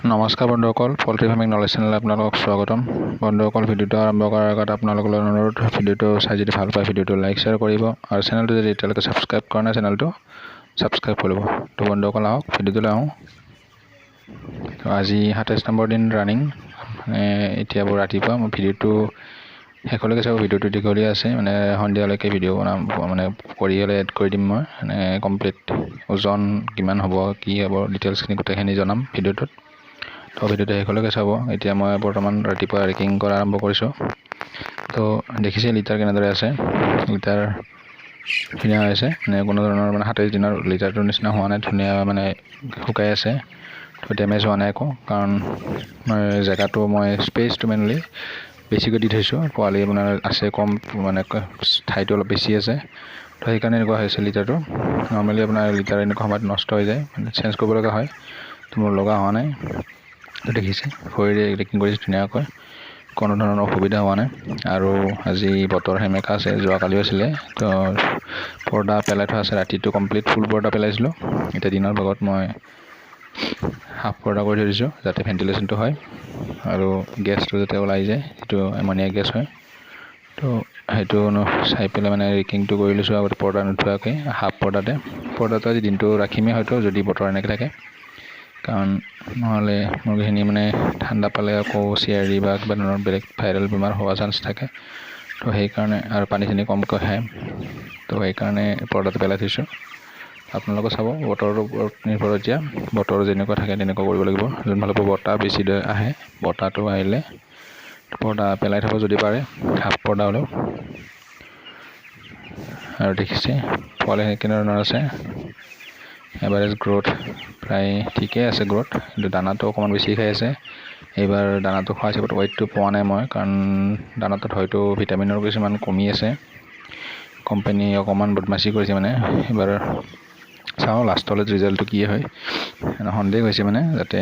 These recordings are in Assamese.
নমস্কাৰ বন্ধুসকল, পল্ট্ৰি ফাৰ্মিং নলেজ চেনেললৈ আপোনালোকক স্বাগতম। বন্ধুসকল, ভিডিঅ'টো আৰম্ভ কৰাৰ আগত আপোনালোকলৈ অনুৰোধ, ভিডিঅ'টো চাই যদি ভাল পায় ভিডিঅ'টো লাইক শ্বেয়াৰ কৰিব আৰু চেনেলটো যদি এতিয়ালৈকে ছাবস্ক্ৰাইব কৰা নাই চেনেলটো ছাবস্ক্ৰাইব কৰিব। তো বন্ধুসকল আহক ভিডিঅ'টোলৈ আহোঁ। তো আজি 27 নম্বৰ দিন ৰানিং, এতিয়া ৰাতিপুৱা মই ভিডিঅ'টো শেষলৈকে চাব। ভিডিঅ'টো দীঘলীয়া আছে, সন্ধিয়ালৈকে ভিডিঅ' বনাম, কৰি হ'লে এড কৰি দিম মই। কমপ্লিট ওজন কিমান হ'ব, কি হ'ব, ডিটেইলছখিনি গোটেইখিনি জনাম ভিডিঅ'টোত। তো ভিডিঅ'টো শেষলৈকে চাব। এতিয়া মই বৰ্তমান ৰাতিপুৱা ৰেকিং কৰা আৰম্ভ কৰিছোঁ। তো দেখিছে লিটাৰ কেনেদৰে আছে, লিটাৰ ধুনীয়া হৈ আছে, কোনো ধৰণৰ 27 দিনৰ লিটাৰটোৰ নিচিনা হোৱা নাই, ধুনীয়া শুকাই আছে। তো ডেমেজ হোৱা নাই একো, কাৰণ জেগাটো মই স্পেচটো মেইনলি বেছিকৈ দি থৈছোঁ। পোৱালি আছে কম, ঠাইটো অলপ বেছি আছে, তো সেইকাৰণে এনেকুৱা হৈছে লিটাৰটো। নৰ্মেলি আপোনাৰ লিটাৰ এনেকুৱা সময়ত নষ্ট হৈ যায়, চেঞ্জ কৰিব লগা হয়। তো মোৰ লগা হোৱা নাই। তো দেখিছে ভৰিৰে ৰেকিং কৰিছে ধুনীয়াকৈ, কোনো ধৰণৰ অসুবিধা হোৱা নাই। আৰু আজি বতৰ সেমেকা আছে, যোৱাকালিও আছিলে। তো পৰ্দা পেলাই থোৱা আছে, ৰাতিটো কমপ্লিট ফুল পৰ্দা পেলাইছিলোঁ। এতিয়া দিনৰ ভাগত মই হাফ পৰ্দা কৰি থৈ দিছোঁ, যাতে ভেণ্টিলেশ্যনটো হয় আৰু গেছটো যাতে ওলাই যায়, যিটো এমনিয়া গেছ হয়। তো সেইটো চাই পেলাই ৰেকিংটো কৰি লৈছোঁ আগতে পৰ্দা নোথোৱাকৈ, হাফ পৰ্দাটো আজি দিনটো ৰাখিমেই হয়তো, যদি বতৰ এনেকৈ থাকে। কাৰণ নহ'লে মুৰ্গীখিনি ঠাণ্ডা পালে আকৌ চিআৰডি বা কিবা ধৰণৰ বেলেগ ভাইৰেল বেমাৰ হোৱা চান্স থাকে। তো সেইকাৰণে, আৰু পানী চানী কমকৈ খায়, তো সেইকাৰণে পৰ্দাটো পেলাই থৈছোঁ। আপোনালোকে চাব, বতৰৰ ওপৰত নিৰ্ভৰ। এতিয়া বতৰ যেনেকুৱা থাকে তেনেকুৱা কৰিব লাগিব। যোনফালৰ পৰা বতাহ বেছি আহে, বতাহটো আহিলে পৰ্দা পেলাই থ'ব যদি পাৰে, হাফ পৰ্দা হ'লেও। আৰু দেখিছে পোৱালি কেনেধৰণৰ আছে, এভাৰেজ গ্ৰ'থ প্ৰায় ঠিকেই আছে গ্ৰ'থ, কিন্তু দানাটো অকণমান বেছি খাই আছে। এইবাৰ দানাটো খোৱা হিচাপত ৱেইটটো পোৱা নাই মই, কাৰণ দানাটোত হয়তো ভিটামিনৰ কিছুমান কমি আছে। কোম্পানী অকণমান বদমাচি কৰিছে এইবাৰ। চাওঁ লাষ্টলৈ ৰিজাল্টটো কি হয়। সন্দেহ হৈছে যাতে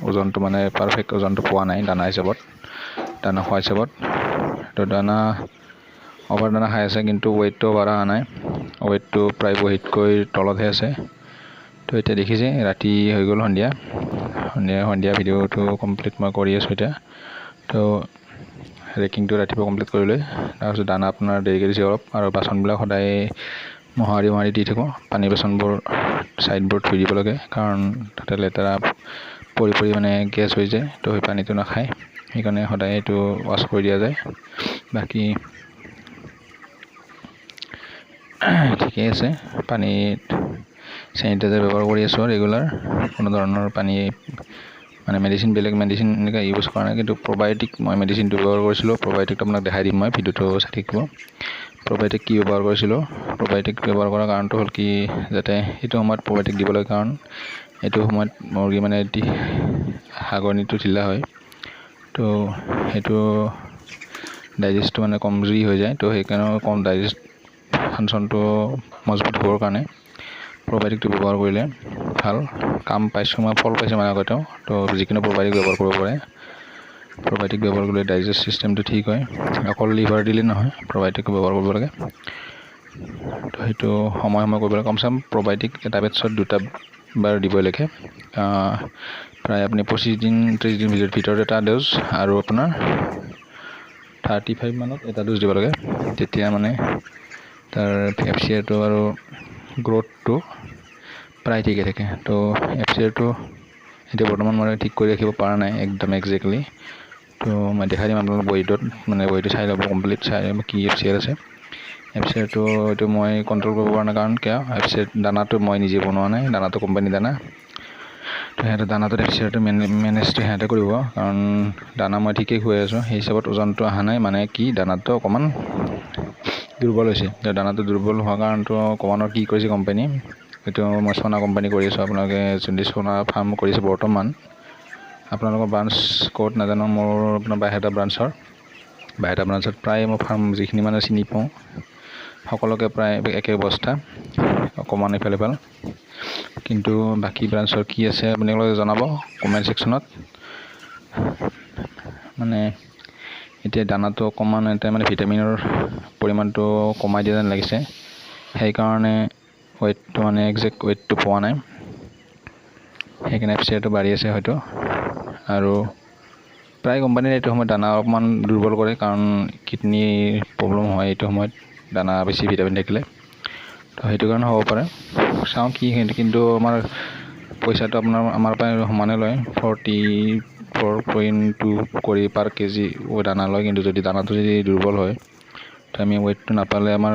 ওজনটো পাৰফেক্ট ওজনটো পোৱা নাই দানা হিচাপত, দানা খোৱা হিচাপত। তো দানা অভাৰ দানা খাই আছে, কিন্তু ৱেইটটো বাঢ়া অহা নাই, ৱেইটটো প্ৰায় ৱেইটকৈ তলতহে আছে। তো এতিয়া দেখিছে ৰাতি হৈ গ'ল, সন্ধিয়া ভিডিঅ'টো কমপ্লিট মই কৰি আছোঁ এতিয়া। তো ৰেকিংটো ৰাতিপুৱা কমপ্লিট কৰি লৈ তাৰপিছত দানা আপোনাৰ দেৰিকৈ দিছে অলপ, আৰু বাচনবিলাক সদায় মোহাৰি দি থাকোঁ। পানী বাচনবোৰ ছাইডবোৰ ধুই দিব লাগে, কাৰণ তাতে লেতেৰা পৰি গেছ হৈ যায়, তো সেই পানীটো নাখায়, সেইকাৰণে সদায় এইটো ৱাছ কৰি দিয়া যায়। বাকী ঠিকেই আছে। পানীত চেনিটাইজাৰ ব্যৱহাৰ কৰি আছোঁ ৰেগুলাৰ, কোনো ধৰণৰ পানী বেলেগ মেডিচিন এনেকৈ ইউজ কৰা নাই। কিন্তু প্ৰবায়'টিক মই মেডিচিনটো ব্যৱহাৰ কৰিছিলোঁ, প্ৰবায়'টিকটো আপোনাক দেখাই দিম মই, ভিডিঅ'টো চাই থাকিব। প্ৰবায়'টিক কি ব্যৱহাৰ কৰিছিলোঁ, প্ৰবায়'টিক ব্যৱহাৰ কৰাৰ কাৰণটো হ'ল কি, যাতে সেইটো সময়ত প্ৰবায়'টিক দিব লাগে, কাৰণ এইটো সময়ত মুৰ্গী হাগনিটো ঢিলা হয়, তো সেইটো ডাইজেষ্টটো কমজুৰি হৈ যায়। তো সেইকাৰণে কম ডাইজেষ্ট ফাংচনটো মজবুত হ'বৰ কাৰণে প্ৰবায়'টিকটো ব্যৱহাৰ কৰিলে ভাল। কাম পাইছোঁ মই, ফল পাইছোঁ আগতেও। তো যিকোনো প্ৰবায়'টিক ব্যৱহাৰ কৰিব পাৰে। প্ৰবায়'টিক ব্যৱহাৰ কৰিলে ডাইজেষ্ট চিষ্টেমটো ঠিক হয়, অকল লিভাৰ দিলে নহয়, প্ৰবায়'টিকো ব্যৱহাৰ কৰিব লাগে। তো সেইটো সময়ে কৰিব লাগে। কমচে কম প্ৰবায়'টিক এটা বেটছত 2টা বাৰ দিবই লাগে। প্ৰায় আপুনি 25 দিন 30 দিন ভিতৰত এটা ড'জ, আৰু আপোনাৰ 35 মানত এটা ড'জ দিব লাগে। তেতিয়া তাৰ FCRটো আৰু গ্ৰ'থটো প্ৰায় ঠিকে থাকে। তো FCRটো এতিয়া বৰ্তমান মই ঠিক কৰি ৰাখিব পৰা নাই একদম একজেক্টলি। তো মই দেখাই দিম আপোনালোকক বহীটোত, বহীটো চাই ল'ব, কমপ্লিট চাই ল'ব কি FCR আছে। FCRটো এইটো মই কণ্ট্ৰল কৰিব পৰা নাই, কাৰণ কিয়, FCR দানাটো মই নিজে বনোৱা নাই, দানাটো কোম্পানী দানা। তো সিহঁতে দানাটোত FCRটো মেনেজটো সিহঁতে কৰিব, কাৰণ দানা মই ঠিকেই খুৱাই আছোঁ, সেই হিচাপত ওজনটো অহা নাই। কি দানাটো অকণমান দুৰ্বল হৈছে। দানাটো দুৰ্বল হোৱাৰ কাৰণটো অকণমানৰ কি কৰিছে কোম্পানী, এইটো মই সোণা কোম্পানী কৰি আছোঁ। আপোনালোকে যদি সোণা ফাৰ্ম কৰিছে বৰ্তমান, আপোনালোকৰ ব্ৰাঞ্চ ক'ত নাজানো, মোৰ আপোনাৰ বাইহাটা ব্ৰাঞ্চত প্ৰায় মই ফাৰ্ম যিখিনি চিনি পাওঁ সকলোকে প্ৰায় একে অৱস্থা, অকণমান ইফাল সিফাল। কিন্তু বাকী ব্ৰাঞ্চৰ কি আছে আপোনালোকে জনাব কমেণ্ট ছেকশ্যনত। এতিয়া দানাটো অকণমান ভিটামিনৰ পৰিমাণটো কমাই দিয়া যেন লাগিছে, সেইকাৰণে ৱেইটটো একজেক্ট ৱেইটটো পোৱা নাই। সেইকাৰণে FCRটো বাঢ়ি আছে হয়তো। আৰু প্ৰায় কোম্পানীৰ এইটো সময়ত দানা অকণমান দুৰ্বল কৰে, কাৰণ কিডনীৰ প্ৰব্লেম হয় এইটো সময়ত দানা বেছি ভিটামিন থাকিলে। তো সেইটো কাৰণে হ'ব পাৰে, চাওঁ কি কিন্তু আমাৰ পইচাটো আমাৰ পৰাই সমানে লয়, 44.2 কৰি পাৰ কেজি দানা লয়। কিন্তু যদি দানাটো যদি দুৰ্বল হয় তো আমি ৱেইটটো নাপালে আমাৰ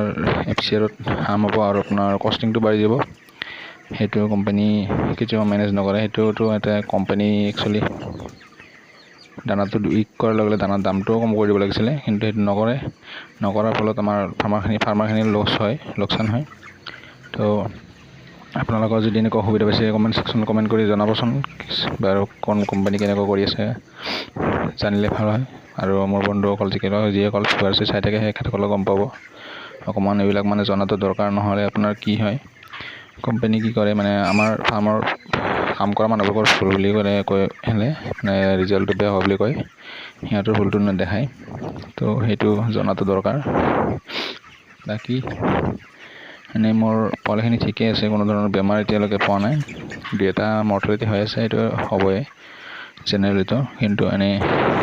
FCRত হাৰ্ম হ'ব আৰু আপোনাৰ কষ্টিংটো বাঢ়ি যাব। সেইটো কোম্পানী কেতিয়াও মেনেজ নকৰে। সেইটোতো এটা কোম্পানী একচুৱেলি দানাটো উইক কৰাৰ লগে লগে দানাৰ দামটোও কম কৰি দিব লাগিছিলে, কিন্তু সেইটো নকৰাৰ ফলত আমাৰ ফাৰ্মাৰখিনিৰ লোকচান হয়। তো আপোনালোকৰ যদি এনেকুৱা অসুবিধা পাইছে কমেণ্ট ছেকশ্যনত কমেণ্ট কৰি জনাবচোন, বাৰু কোন কোম্পানী কেনেকৈ কৰি আছে জানিলে ভাল হয়। আৰু মোৰ বন্ধুসকল যিসকল ভিউৱাৰ্ছে চাই থাকে সেইসকলে গম পাব। অকণমান এইবিলাক জনাটো দৰকাৰ, নহ'লে আপোনাৰ কি হয় কোম্পানী কি কৰে আমাৰ ফাৰ্মৰ কাম কৰা মানুহবোৰৰ ভুল বুলি ক'লে ৰিজাল্টটো বেয়া হোৱা বুলি কয়, সিহঁতৰ ভুলটো নেদেখায়। তো সেইটো জনাটো দৰকাৰ। বাকী মোৰ পোৱালিখিনি ঠিকেই আছে, কোনো ধৰণৰ বেমাৰ এতিয়ালৈকে পোৱা নাই। 2এটা মৰ্টেলিটি হৈ আছে, সেইটো হ'বই জেনেৰেলিটো, কিন্তু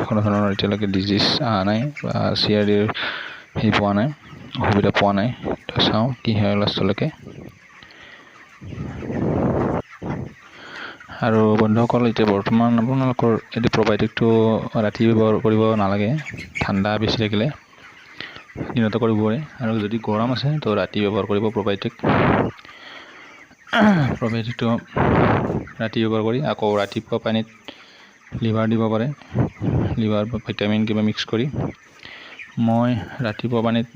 কোনো ধৰণৰ এতিয়ালৈকে ডিজিজ অহা নাই বা CRDৰ পোৱা নাই, অসুবিধা পোৱা নাই। তো চাওঁ কি হয় লাষ্টলৈকে। আৰু বন্ধুসকল, এতিয়া বৰ্তমান আপোনালোকৰ এইটো প্ৰবায়'টিকটো ৰাতি ব্যৱহাৰ কৰিব নালাগে, ঠাণ্ডা বেছি থাকিলে দিনতে কৰিব পাৰে। আৰু যদি গৰম আছে তো ৰাতি ব্যৱহাৰ কৰিব প্ৰবায়'টিকটো ৰাতি ব্যৱহাৰ কৰি আকৌ ৰাতিপুৱা পানীত লিভাৰ দিব পাৰে, লিভাৰ বা ভিটামিন কিবা মিক্স কৰি। মই ৰাতিপুৱা পানীত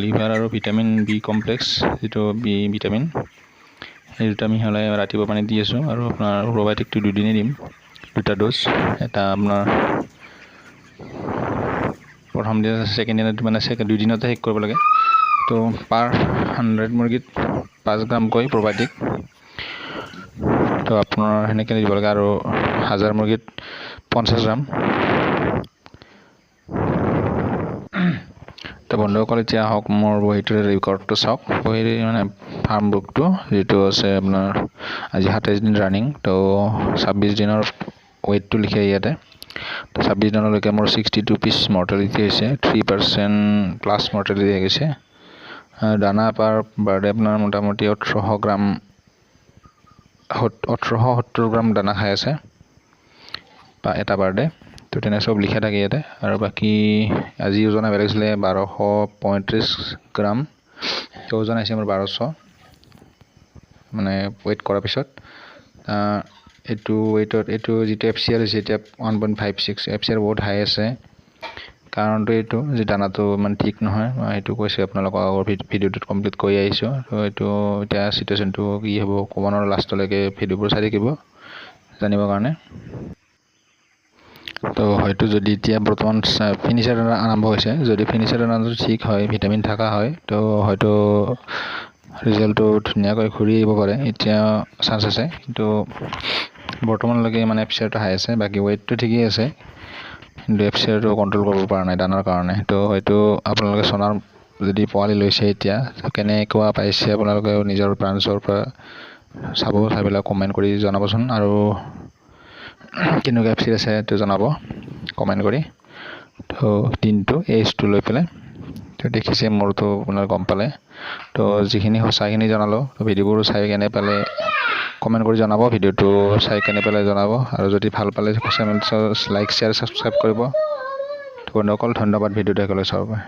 লিভাৰ আৰু ভিটামিন B কমপ্লেক্স, যিটো বি ভিটামিন, সেই দুটা মিহলাই ৰাতিপুৱা পানীত দি আছোঁ। আৰু আপোনাৰ প্ৰবায়'টিকটো 2 দিনেই দিম, 2টা ড'জ। এটা আপোনাৰ প্ৰথম দিনা, ছেকেণ্ড দিনত 2 দিনতে শেষ কৰিব লাগে। তো পাৰ 100 মুৰ্গীত 5 গ্ৰামকৈ প্ৰবায়'টিক, তো আপোনাৰ সেনেকৈ দিব লাগে। আৰু 1000 মুৰ্গীত 50 গ্ৰাম। তো বন্ধুসকল, এতিয়া আহক মোৰ বহীটোৰ ৰেকৰ্ডটো চাওক। বহীৰ ফাৰ্ম বুকটো যিটো আছে আপোনাৰ আজি 27 দিন ৰানিং, তো 26 দিনৰ ৱেইটটো লিখে ইয়াতে। তো 26 দিনলৈকে মোৰ 62 পিচ মৰ্টেলিটি হৈছে, 3% প্লাছ মৰ্টেলিটি হৈ গৈছে। দানা পাৰ বাৰ্ডে আপোনাৰ মোটামুটি 1870 গ্ৰাম দানা খাই আছে এটা বাৰ্ডে। তো তেনে চব লিখা থাকে ইয়াতে। আৰু বাকী আজি ওজন বেলেগ আছিলে 1235 গ্ৰাম, তো ওজন আহিছে মোৰ 1200 ৱেইট কৰাৰ পিছত। এইটো ৱেইটত এইটো যিটো FCR হৈছে এতিয়া 1.56, FCR বহুত হাই আছে। কাৰণটো এইটো যে দানাটো ইমান ঠিক নহয়, সেইটো কৈছে আপোনালোকক আগৰ ভিডিঅ'টোত কমপ্লিট কৰি আহিছোঁ। তো এইটো এতিয়া চিটুৱেশ্যনটো কি হ'ব ক'ব নোৱাৰোঁ, লাষ্টলৈকে ভিডিঅ'বোৰ চাই থাকিব জানিবৰ কাৰণে। তো হয়তো যদি এতিয়া বৰ্তমান ফিনিচাৰ দানা আৰম্ভ হৈছে, যদি ফিনিচাৰ দানাটো ঠিক হয়, ভিটামিন থকা হয়, তো হয়তো ৰিজাল্টটো ধুনীয়াকৈ ঘূৰি আহিব পাৰে, এতিয়া চান্স আছে। কিন্তু বৰ্তমানলৈকে FCRটো হাই আছে, বাকী ৱেইটটো ঠিকেই আছে, কিন্তু FCRটো কণ্ট্ৰল কৰিব পৰা নাই দানাৰ কাৰণে। তো হয়তো আপোনালোকে সোণাৰ যদি পোৱালি লৈছে এতিয়া, কেনেকুৱা পাইছে আপোনালোকে নিজৰ ব্ৰাঞ্চৰ পৰা চাই পেলাই কমেণ্ট কৰি জনাবচোন। আৰু কেনেকুৱা FCR আছে সেইটো জনাব কমেণ্ট কৰি। তো দিনটো এইজটো লৈ পেলাই, তো দেখিছে মোৰতো আপোনাৰ গম পালে। তো যিখিনি সঁচাখিনি জনালোঁ, ভিডিঅ'বোৰ চাই কেনে পালে কমেণ্ট কৰি জনাব, ভিডিঅ'টো চাই কেনে পেলাই জনাব। আৰু যদি ভাল পালে লাইক শ্বেয়াৰ ছাবস্ক্ৰাইব কৰিব। বন্ধুসকল ধন্যবাদ ভিডিঅ'টো একেলগে চাব পাৰে।